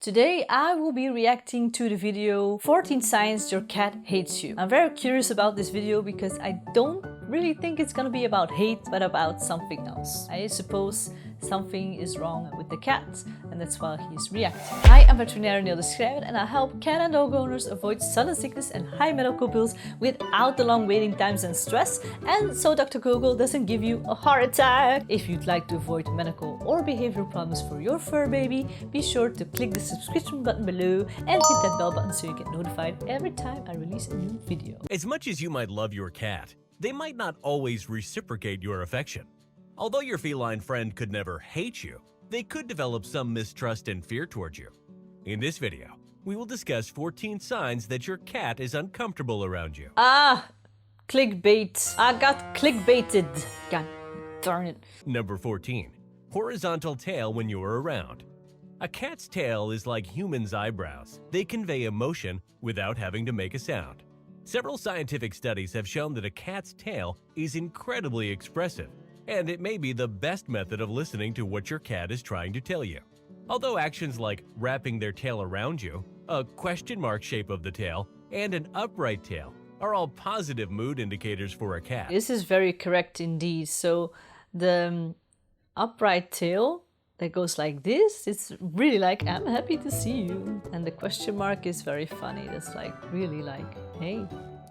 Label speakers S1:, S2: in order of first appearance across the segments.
S1: Today I will be reacting to the video 14 signs your cat hates you. I'm very curious about this video because I don't really think it's gonna be about hate, but about something else. I suppose something is wrong with the cat, and that's why he's reacting. Hi, I'm Veterinarian Nele, and I help cat and dog owners avoid sudden sickness and high medical bills without the long waiting times and stress, and so Dr. Google doesn't give you a heart attack. If you'd like to avoid medical or behavioral problems for your fur baby, be sure to click the subscription button below and hit that bell button so you get notified every time I release a new video.
S2: As much as you might love your cat, they might not always reciprocate your affection. Although your feline friend could never hate you, they could develop some mistrust and fear towards you. In this video, we will discuss 14 signs that your cat is uncomfortable around you.
S1: Clickbait. I got clickbaited. God darn it.
S2: Number 14. Horizontal tail when you're around. A cat's tail is like humans' eyebrows. They convey emotion without having to make a sound. Several scientific studies have shown that a cat's tail is incredibly expressive, and it may be the best method of listening to what your cat is trying to tell you. Although actions like wrapping their tail around you, a question mark shape of the tail, and an upright tail are all positive mood indicators for a cat.
S1: This is very correct indeed. So the upright tail that goes like this, it's really like, I'm happy to see you. And the question mark is very funny. That's like, really like, hey,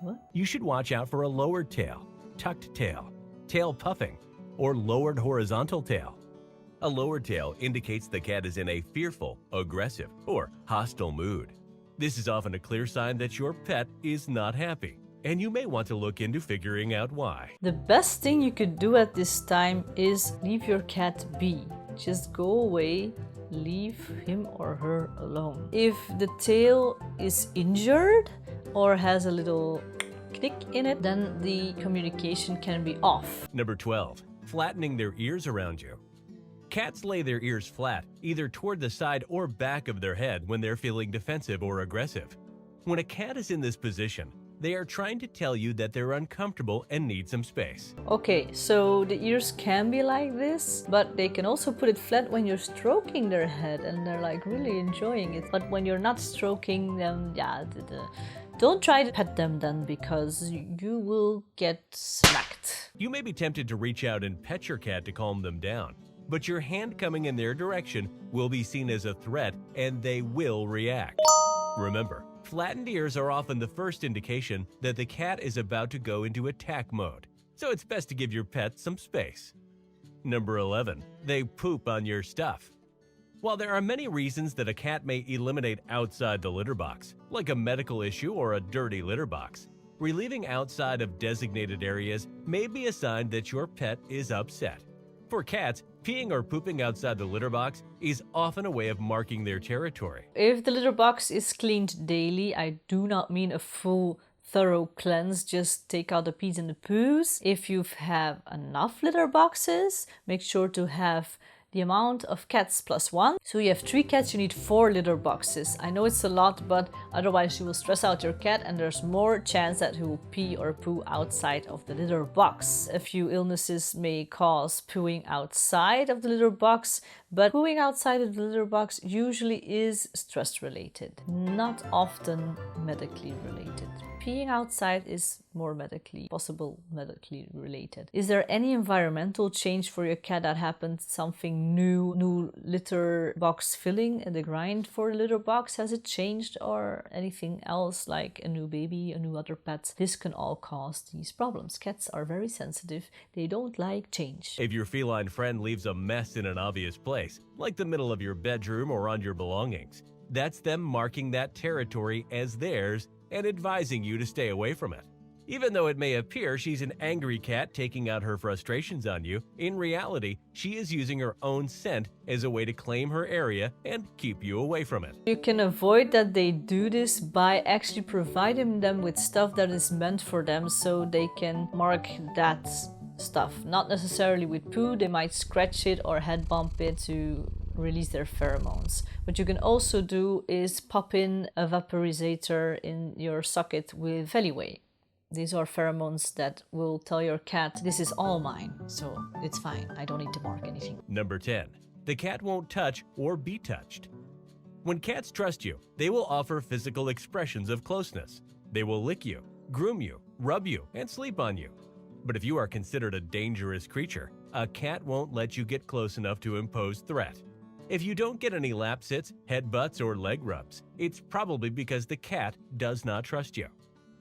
S1: what?
S2: You should watch out for a lowered tail, tucked tail, tail puffing, or lowered horizontal tail. A lowered tail indicates the cat is in a fearful, aggressive, or hostile mood. This is often a clear sign that your pet is not happy, and you may want to look into figuring out why.
S1: The best thing you could do at this time is leave your cat be. Just go away, leave him or her alone. If the tail is injured or has a little knick in it, then the communication can be off.
S2: Number 12. Flattening their ears around you. Cats lay their ears flat, either toward the side or back of their head when they're feeling defensive or aggressive. When a cat is in this position, they are trying to tell you that they're uncomfortable and need some space.
S1: Okay, so the ears can be like this, but they can also put it flat when you're stroking their head and they're like really enjoying it. But when you're not stroking them, don't try to pet them then, because you will get smacked.
S2: You may be tempted to reach out and pet your cat to calm them down, but your hand coming in their direction will be seen as a threat and they will react. Remember, flattened ears are often the first indication that the cat is about to go into attack mode, so it's best to give your pet some space. Number 11. They poop on your stuff. While there are many reasons that a cat may eliminate outside the litter box, like a medical issue or a dirty litter box, relieving outside of designated areas may be a sign that your pet is upset. For cats, peeing or pooping outside the litter box is often a way of marking their territory.
S1: If the litter box is cleaned daily, I do not mean a full thorough cleanse, just take out the pees and the poos. If you have enough litter boxes, make sure to have the amount of cats plus 1. So you have 3 cats, you need 4 litter boxes. I know it's a lot, but otherwise you will stress out your cat and there's more chance that he will pee or poo outside of the litter box. A few illnesses may cause pooing outside of the litter box, but pooing outside of the litter box usually is stress related, not often medically related. Peeing outside is more medically related. Is there any environmental change for your cat that happened? Something new litter box filling in the grind for the litter box? Has it changed, or anything else like a new baby, a new other pet? This can all cause these problems. Cats are very sensitive. They don't like change.
S2: If your feline friend leaves a mess in an obvious place, like the middle of your bedroom or on your belongings, that's them marking that territory as theirs and advising you to stay away from it. Even though it may appear she's an angry cat taking out her frustrations on you, in reality, she is using her own scent as a way to claim her area and keep you away from it.
S1: You can avoid that they do this by actually providing them with stuff that is meant for them, so they can mark that stuff. Not necessarily with poo, they might scratch it or head bump it to release their pheromones. What you can also do is pop in a vaporizator in your socket with Feliway. These are pheromones that will tell your cat, this is all mine, so it's fine, I don't need to mark anything.
S2: Number 10. The cat won't touch or be touched. When cats trust you, they will offer physical expressions of closeness. They will lick you, groom you, rub you, and sleep on you. But if you are considered a dangerous creature, a cat won't let you get close enough to impose threat. If you don't get any lap sits, head butts, or leg rubs, it's probably because the cat does not trust you.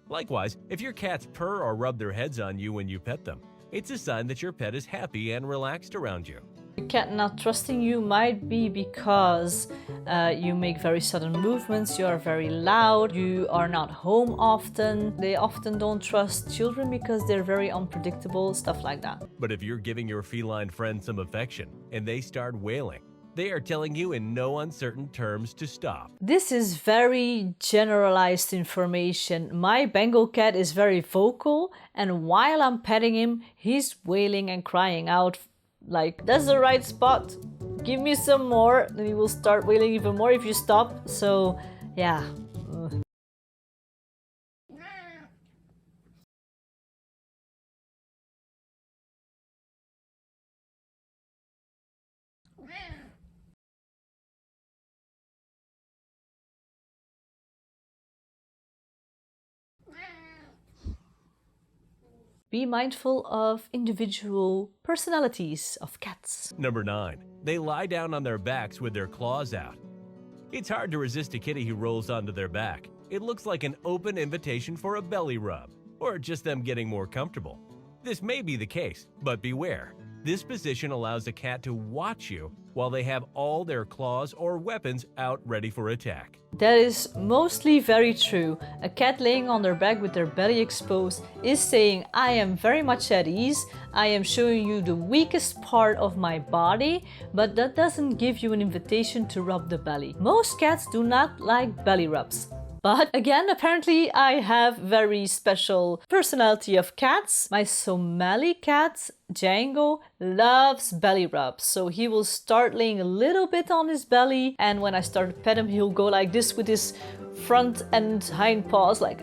S2: Likewise, if your cats purr or rub their heads on you when you pet them, it's a sign that your pet is happy and relaxed around you.
S1: The cat not trusting you might be because you make very sudden movements, you are very loud, you are not home often. They often don't trust children because they're very unpredictable, stuff like that.
S2: But if you're giving your feline friend some affection and they start wailing, they are telling you in no uncertain terms to stop.
S1: This is very generalized information. My Bengal cat is very vocal, and while I'm petting him, he's wailing and crying out like, "That's the right spot, give me some more." Then he will start wailing even more if you stop. So yeah. Be mindful of individual personalities of cats.
S2: Number 9. They lie down on their backs with their claws out. It's hard to resist a kitty who rolls onto their back. It looks like an open invitation for a belly rub, or just them getting more comfortable. This may be the case, but beware. This position allows a cat to watch you while they have all their claws or weapons out ready for attack.
S1: That is mostly very true. A cat laying on their back with their belly exposed is saying, "I am very much at ease, I am showing you the weakest part of my body," but that doesn't give you an invitation to rub the belly. Most cats do not like belly rubs. But again, apparently I have very special personality of cats. My Somali cat, Django, loves belly rubs. So he will start laying a little bit on his belly, and when I start to pet him, he'll go like this with his front and hind paws, like,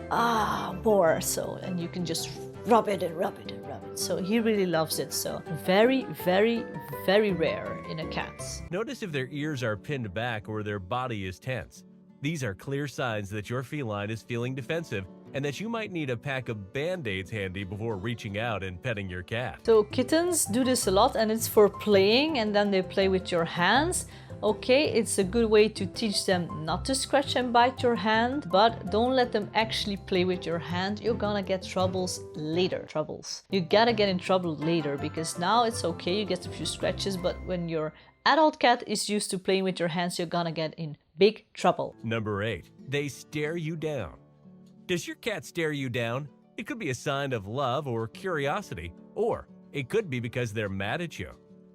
S1: more. So, and you can just rub it and rub it and rub it. So he really loves it. So very, very, very rare in a cat.
S2: Notice if their ears are pinned back or their body is tense. These are clear signs that your feline is feeling defensive and that you might need a pack of Band-Aids handy before reaching out and petting your cat.
S1: So kittens do this a lot, and it's for playing, and then they play with your hands. Okay, it's a good way to teach them not to scratch and bite your hand, but don't let them actually play with your hand. You're gonna get troubles later. You gotta get in trouble later, because now it's okay, you get a few scratches, but when your adult cat is used to playing with your hands, you're gonna get in big trouble.
S2: Number 8. They stare you down. Does your cat stare you down? It could be a sign of love or curiosity, or it could be because they're mad at you.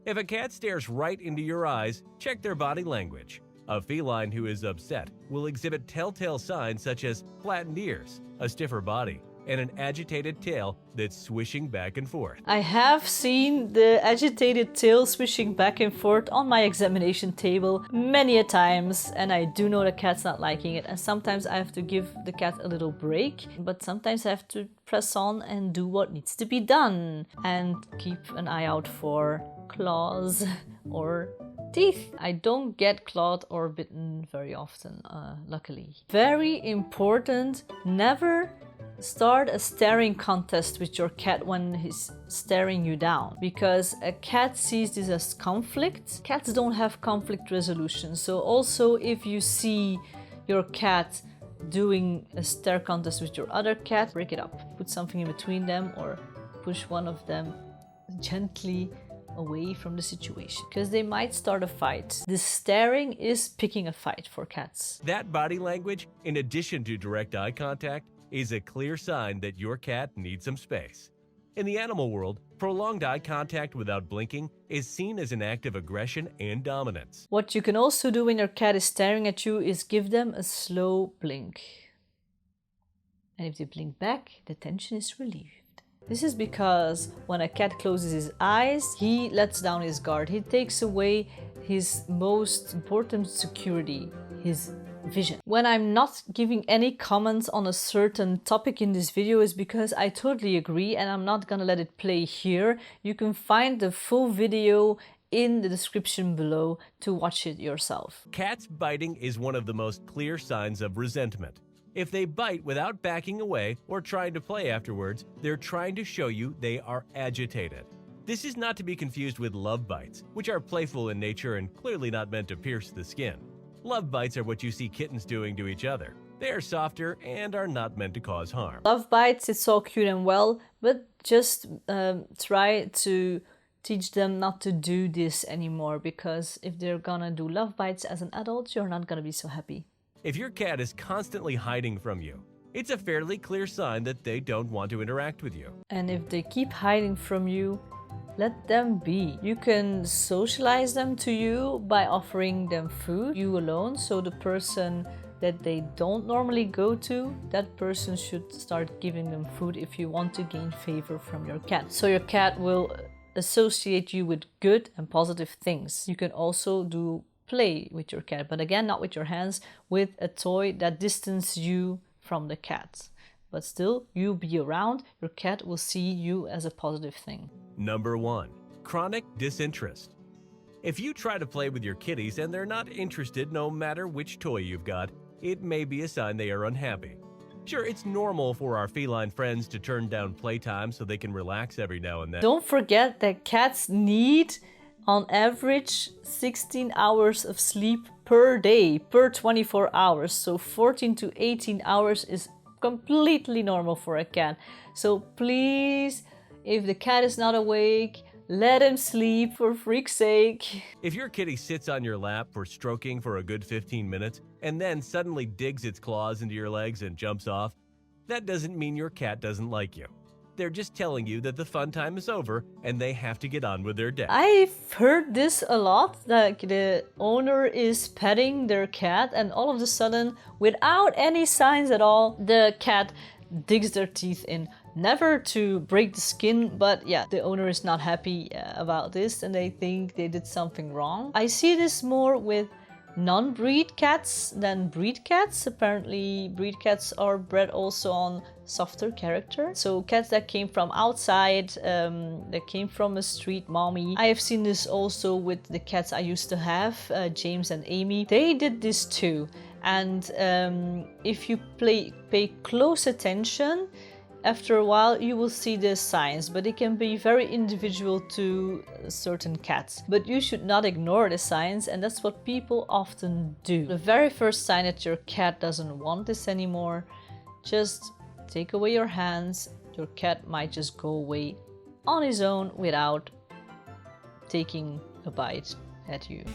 S2: If a cat stares right into your eyes, check their body language. A feline who is upset will exhibit telltale signs such as flattened ears, a stiffer body, and an agitated tail that's swishing back and forth.
S1: I have seen the agitated tail swishing back and forth on my examination table many a times, and I do know the cat's not liking it, and sometimes I have to give the cat a little break, but sometimes I have to press on and do what needs to be done and keep an eye out for claws or teeth. I don't get clawed or bitten very often, luckily. Very important, never start a staring contest with your cat when he's staring you down, because a cat sees this as conflict. Cats don't have conflict resolution, so also if you see your cat doing a stare contest with your other cat, break it up. Put something in between them or push one of them gently away from the situation, because they might start a fight. The staring is picking a fight for cats.
S2: That body language, in addition to direct eye contact, is a clear sign that your cat needs some space. In the animal world, prolonged eye contact without blinking is seen as an act of aggression and dominance.
S1: What you can also do when your cat is staring at you is give them a slow blink. And if they blink back, the tension is relieved. This is because when a cat closes his eyes, he lets down his guard. He takes away his most important security, his vision. When I'm not giving any comments on a certain topic in this video is because I totally agree, and I'm not gonna let it play here. You can find the full video in the description below to watch it yourself.
S2: Cats biting is one of the most clear signs of resentment. If they bite without backing away or trying to play afterwards, they're trying to show you they are agitated. This is not to be confused with love bites, which are playful in nature and clearly not meant to pierce the skin. Love bites are what you see kittens doing to each other. They are softer and are not meant to cause harm.
S1: Love bites, it's all cute and well, but just try to teach them not to do this anymore, because if they're gonna do love bites as an adult, you're not gonna be so happy.
S2: If your cat is constantly hiding from you, it's a fairly clear sign that they don't want to interact with you.
S1: And if they keep hiding from you, let them be. You can socialize them to you by offering them food, you alone, so the person that they don't normally go to, that person should start giving them food if you want to gain favor from your cat. So your cat will associate you with good and positive things. You can also do play with your cat, but again, not with your hands, with a toy that distances you from the cat. But still, you be around, your cat will see you as a positive thing.
S2: Number 1. Chronic disinterest. If you try to play with your kitties and they're not interested no matter which toy you've got, it may be a sign they are unhappy. Sure, it's normal for our feline friends to turn down playtime so they can relax every now and then.
S1: Don't forget that cats need on average 16 hours of sleep per day, per 24 hours. So 14 to 18 hours is completely normal for a cat. So please, if the cat is not awake, let him sleep, for freak's sake.
S2: If your kitty sits on your lap for stroking for a good 15 minutes and then suddenly digs its claws into your legs and jumps off, that doesn't mean your cat doesn't like you. They're just telling you that the fun time is over and they have to get on with their day.
S1: I've heard this a lot, like the owner is petting their cat and all of a sudden, without any signs at all, the cat digs their teeth in. Never to break the skin, but yeah, the owner is not happy about this and they think they did something wrong. I see this more with non-breed cats than breed cats. Apparently breed cats are bred also on softer character. So cats that came from outside, that came from a street mommy. I have seen this also with the cats I used to have, James and Amy. They did this too. And if you pay close attention, after a while you will see the signs, but it can be very individual to certain cats. But you should not ignore the signs, and that's what people often do. The very first sign that your cat doesn't want this anymore, just take away your hands. Your cat might just go away on his own without taking a bite at you.